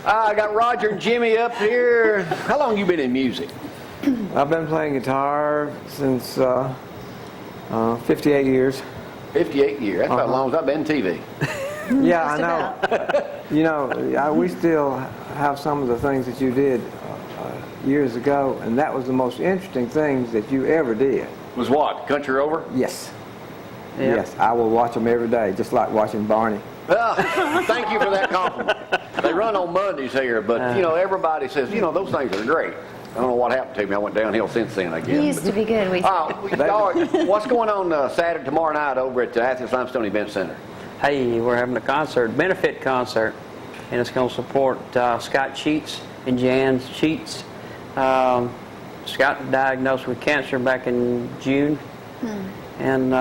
I got Roger and Jimmy up here. How long you been in music? I've been playing guitar since 58 years. 58 years. That's about as long as I've been TV. Yeah, I know. You know, we still have some of the things that you did years ago, and that was the most interesting things that you ever did. Was what? Country Rover? Yes. Yeah. Yes, I will watch them every day, just like watching Barney. Well, thank you for that compliment. They run on Mondays here, but, you know, everybody says, you know, those things are great. I don't know what happened to me. I went downhill since then, I guess. You used to be good. What's going on Saturday, tomorrow night over at the Athens Limestone Event Center? Hey, we're having a concert, benefit concert, and it's going to support Scott Sheets and Jan Sheets. Scott was diagnosed with cancer back in June, and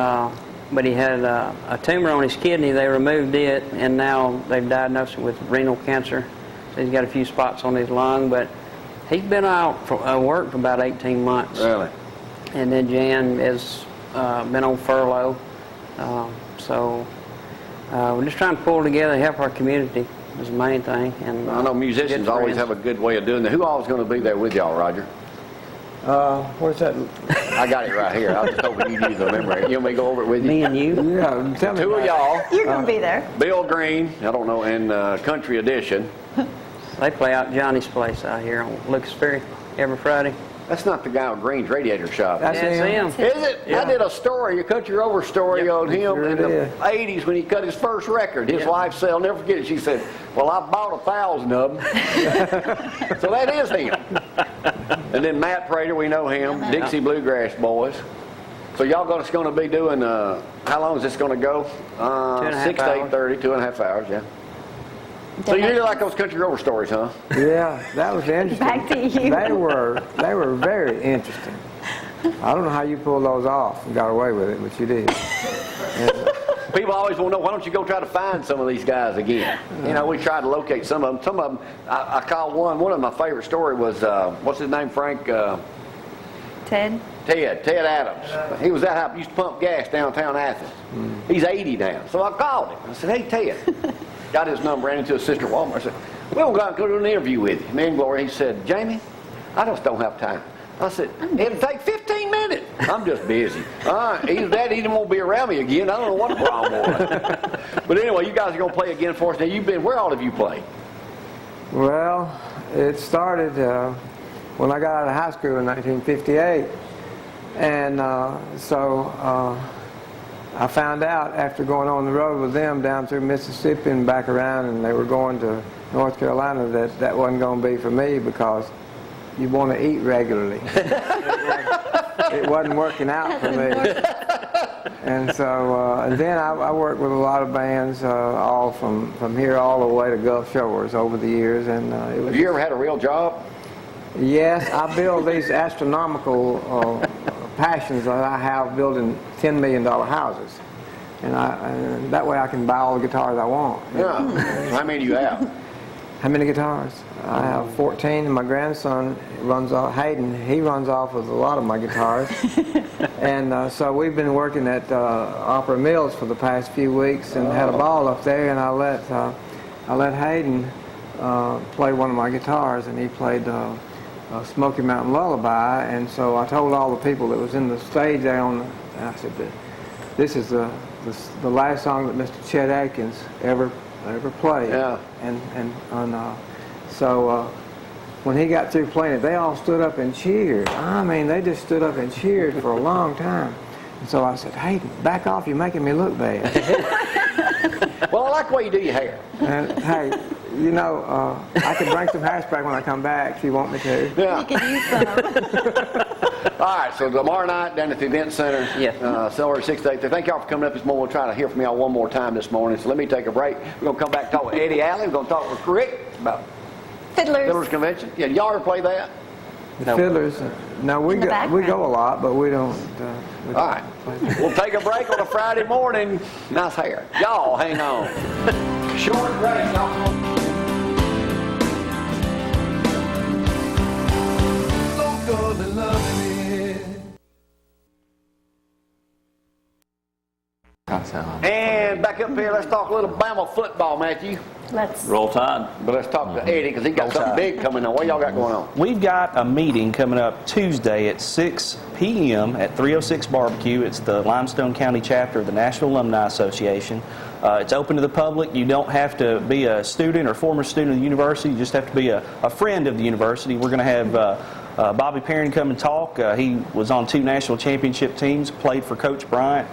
but he had a tumor on his kidney. They removed it, and now they've diagnosed him with renal cancer. So he's got a few spots on his lung, but he's been out for work for about 18 months. Really? And then Jan has been on furlough. So we're just trying to pull together and help our community is the main thing. And I know musicians always have a good way of doing that. Who all is going to be there with y'all, Roger? Where's that? I got it right here. I was just hoping you knew the memory. You want me to go over it with you? Me and you? Yeah, tell me. Two of y'all. You're going to be there. Bill Green, I don't know, and Country Edition. They play out Johnny's place out here on Lucas Ferry every Friday. That's not the guy with Green's Radiator Shop. That's him. Is it? Yeah. I did a story, a Country Rover story on him Sure in the did. 80s when he cut his first record. His wife said, I'll never forget it. She said, well, I bought 1,000 of them. So that is him. And then Matt Prater, we know him. Dixie Bluegrass Boys. So y'all going to be doing, how long is this going to go? 6 to 8:30, 2.5 hours, yeah. So you really like those Country Rover stories, huh? Yeah, that was interesting. Back to you. They were very interesting. I don't know how you pulled those off and got away with it, but you did. And, People always want to know, why don't you go try to find some of these guys again? You know, we tried to locate some of them. Some of them, I called one of my favorite story was, what's his name, Frank? Ted Adams. He was that high, used to pump gas downtown Athens. He's 80 now. So I called him. I said, hey, Ted. Got his number, ran into his sister Walmart. I said, we'll go do an interview with you. Me and Gloria, he said, Jamie, I just don't have time. I said, it'll take 15 minutes. I'm just busy. Either that, he won't be around me again. I don't know what the problem was. But anyway, you guys are going to play again for us. Now, where all have you played? well, it started when I got out of high school in 1958. And so I found out after going on the road with them down through Mississippi and back around, and they were going to North Carolina, that wasn't going to be for me because you want to eat regularly. It wasn't working out for me. And so, and then I worked with a lot of bands, all from here all the way to Gulf Shores over the years. And it was. Have you ever had a real job? Yes, I build these astronomical passions that I have building $10 million houses. And that way I can buy all the guitars I want. Yeah. How many do you have? How many guitars? I have 14, and my grandson runs off, Hayden, he runs off with a lot of my guitars. And so we've been working at Opera Mills for the past few weeks and had a ball up there, and I let Hayden play one of my guitars, and he played Smoky Mountain Lullaby. And so I told all the people that was in the stage there and I said, this is the last song that Mr. Chet Atkins ever played. Yeah. So when he got through playing it, they all stood up and cheered. I mean, they just stood up and cheered for a long time. And so I said, hey, back off, you're making me look bad. Well, I like the way you do your hair. And hey, you know, I can bring some hairspray when I come back if you want me to. Yeah. You could use some. All right, so tomorrow night down at the Event Center, Yes. Silver 6 to 8. Thank y'all for coming up this morning. We'll try to hear from y'all one more time this morning. So let me take a break. We're going to come back and talk with Eddie Alley. We're going to talk with Rick about Fiddlers Convention. Yeah, y'all ever play that? The Fiddlers, no, we go a lot, but we don't. All right. We'll take a break on a Friday morning. Nice hair. Y'all hang on. Short break, y'all. And back up here, let's talk a little Bama football, Matthew. Let's. Roll Tide. But let's talk to Eddie, because he got something big coming on. What y'all got going on? We've got a meeting coming up Tuesday at 6 p.m. at 306 Barbecue. It's the Limestone County chapter of the National Alumni Association. It's open to the public. You don't have to be a student or former student of the university. You just have to be a friend of the university. We're going to have Bobby Perrin come and talk. He was on 2 national championship teams, played for Coach Bryant,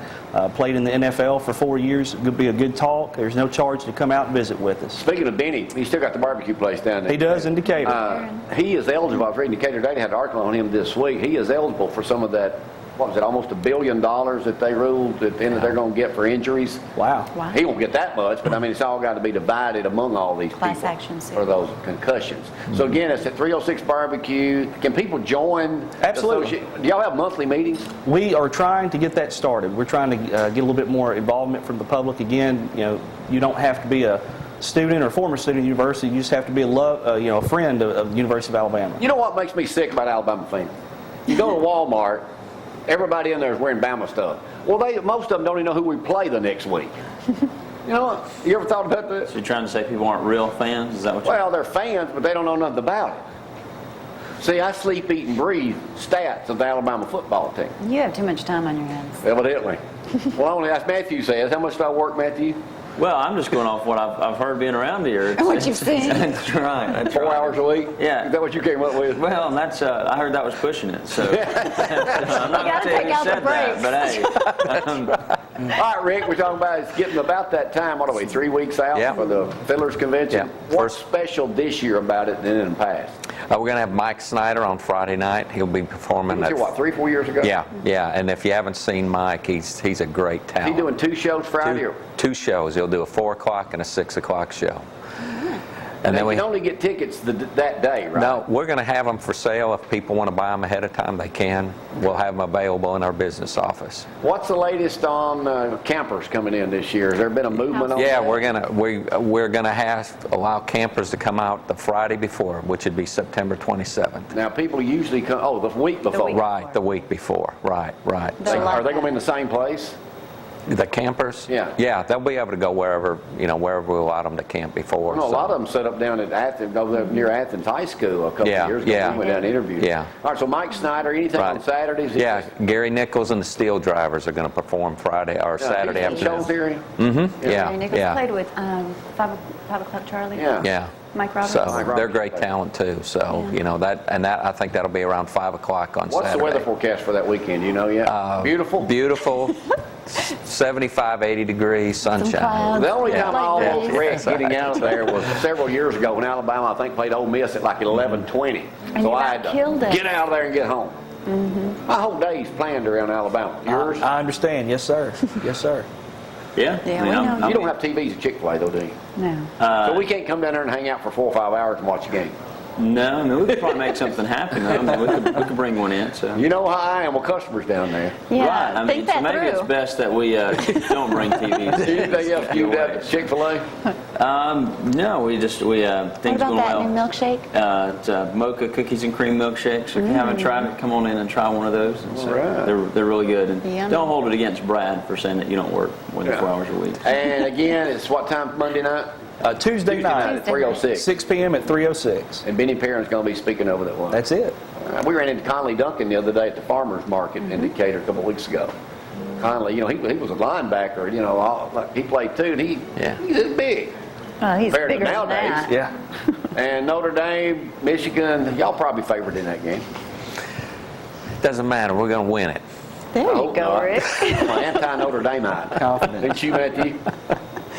played in the NFL for 4 years. It'll be a good talk. There's no charge to come out and visit with us. Speaking of Benny, he's still got the barbecue place down there. He does in Decatur. He is eligible. I've read Decatur Daily had an article on him this week. He is eligible for some of that, what was it, almost $1 billion that they ruled at the end that they're going to get for injuries. Wow. He won't get that much, but I mean, it's all got to be divided among all these Class people action suit. for those concussions. So again, it's at 306 Barbecue. Can people join? Absolutely. Do y'all have monthly meetings? We are trying to get that started. We're trying to get a little bit more involvement from the public. Again, you don't have to be a student or former student of the university. You just have to be a friend of the University of Alabama. You know what makes me sick about Alabama fans? You go to Walmart, everybody in there is wearing Bama stuff. Well, most of them don't even know who we play the next week. You know what? You ever thought about that? So you're trying to say people aren't real fans? Is that what you're Well, they're fans, but they don't know nothing about it. See, I sleep, eat, and breathe stats of the Alabama football team, You have too much time on your hands. evidently. Well, only as Mathew says. How much do I work, Mathew? Well, I'm just going off what I've heard being around here. And what you've seen. That's right. That's 4 right. hours a week? Yeah. Is that what you came up with? Well, and that's I heard that was pushing it. So I'm not gotta going to take out the said that, but hey, All right, Rick, we're talking about it's getting about that time. What are we, 3 weeks out Yeah. for the Fiddlers Convention? Yeah. What's special this year about it than in the past? We're going to have Mike Snyder on Friday night. He'll be performing. He was here, what, 3-4 years ago? Yeah. And if you haven't seen Mike, he's a great Is talent. he doing 2 shows Friday? Or? Two shows. He'll do a 4 o'clock and a 6 o'clock show. And then we can only get tickets that day, right? No, we're going to have them for sale. If people want to buy them ahead of time, they can. We'll have them available in our business office. What's the latest on campers coming in this year? Has there been a movement on Yeah, that? we're gonna allow campers to come out the Friday before, which would be September 27th. Now, people usually come, the week before. week Right, the week before. Right. Are they going to be in the same place? The campers? Yeah. Yeah, they'll be able to go wherever we allow them to camp before. No, a so. lot of them set up down at Athens, over near Athens High School a couple of years ago. We went down and interviewed. Yeah. All right, so Mike Snyder, anything Right. on Saturdays? Yeah, Gary Nichols and the Steel Drivers are going to perform Friday or Saturday Shows afternoon. here? Gary Nichols Yeah. played with 5 o'clock Charlie. Yeah. Yeah. Mike Roberts. So Mike they're Roberts. great talent too. So I think that'll be around 5 o'clock on What's Saturday. the weather forecast for that weekend? Do you know yet? Beautiful? Beautiful. 75, 80 degrees, sunshine. clouds. The only time I Like almost this. wrecked getting out there was several years ago when Alabama, I think, played Ole Miss at like 11:20. And So you I got had to killed it. get out of there and get home. My whole day's planned around Alabama. Yours? I understand. Yes, sir. Yes, sir. yeah. Yeah, we know. You don't have TVs at Chick-fil-A, though, do you? No. So we can't come down there and hang out for 4 or 5 hours and watch a game. No, I mean, we could probably make something happen. Though. I mean, we could bring one in. So. You know how I am with customers down there. Yeah. Right. I mean, Think so that maybe through. it's best that we don't bring TVs. Anything else you got at Chick-fil-A? No, we What things about going that well. new milkshake? It's mocha cookies and cream milkshakes. If you haven't tried it, come on in and try one of those. And so All right. they're really good. And Yummy. don't hold it against Brad for saying that you don't work 24 hours a week. And again, it's what time Monday night? Tuesday night, at 306. 6 p.m. at 306. And Benny Perrin's going to be speaking over that one. That's it. We ran into Conley Duncan the other day at the farmer's market in Decatur a couple of weeks ago. Conley, he was a linebacker, he played too, and he's big. Oh, he's Compared to bigger than nowadays. that. Yeah. And Notre Dame, Michigan, y'all probably favored in that game. Doesn't matter. We're going to win it. There I you hope go, not. Rick. I'm an anti-Notre Dameite. Confident. Didn't you, Matthew?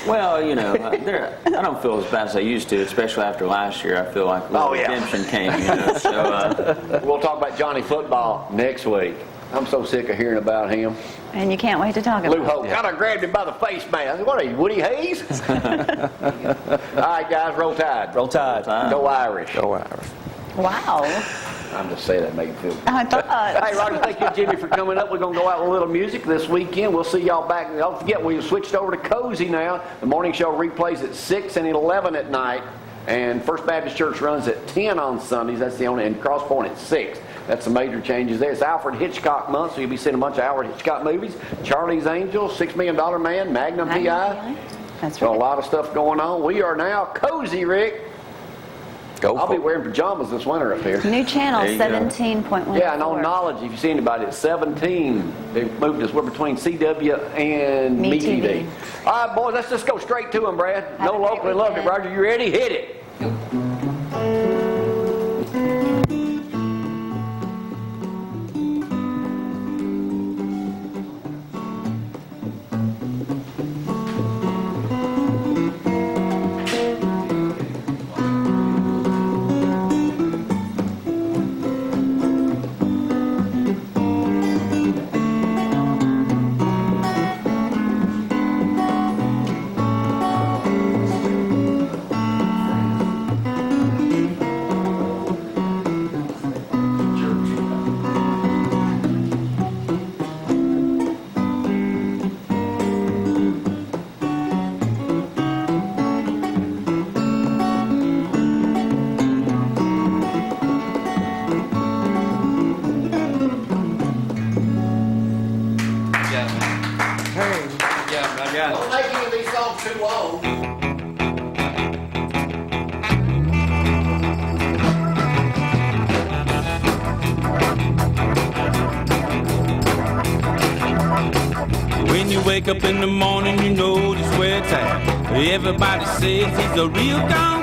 Well, I don't feel as bad as I used to, especially after last year. I feel like a little redemption came, So, We'll talk about Johnny Football next week. I'm so sick of hearing about him. And you can't wait to talk about Lou it. Hope kind of grabbed him by the face, man. I said, what are you, Woody Hayes? All right, guys, roll tide. Roll Tide. Go Irish. Go Irish. Wow. I'm just saying that, make you feel. I thought. Hey, Roger, thank you, Jimmy, for coming up. We're going to go out with a little music this weekend. We'll see y'all back. Don't forget, we switched over to Cozy now. The morning show replays at 6 and 11 at night. And First Baptist Church runs at 10 on Sundays. That's the only, and Cross Point at 6. That's the major changes there. It's Alfred Hitchcock month, so you'll be seeing a bunch of Alfred Hitchcock movies. Charlie's Angels, $6 Million Man, Magnum PI. That's So a right. lot of stuff going on. We are now cozy, Rick. Go I'll for be it. wearing pajamas this winter up here. New channel, There you go. 17.14. Yeah, and on Knowledge, if you see anybody, it's 17. They moved us. We're between CW and Me MeTV. TV. All right, boys, let's just go straight to them, Brad. Have No a great locally loved it. weekend. Roger, you ready? Hit it. Don't make any of these songs too long. When you wake up in the morning, you know just where it's at. Everybody says he's a real gone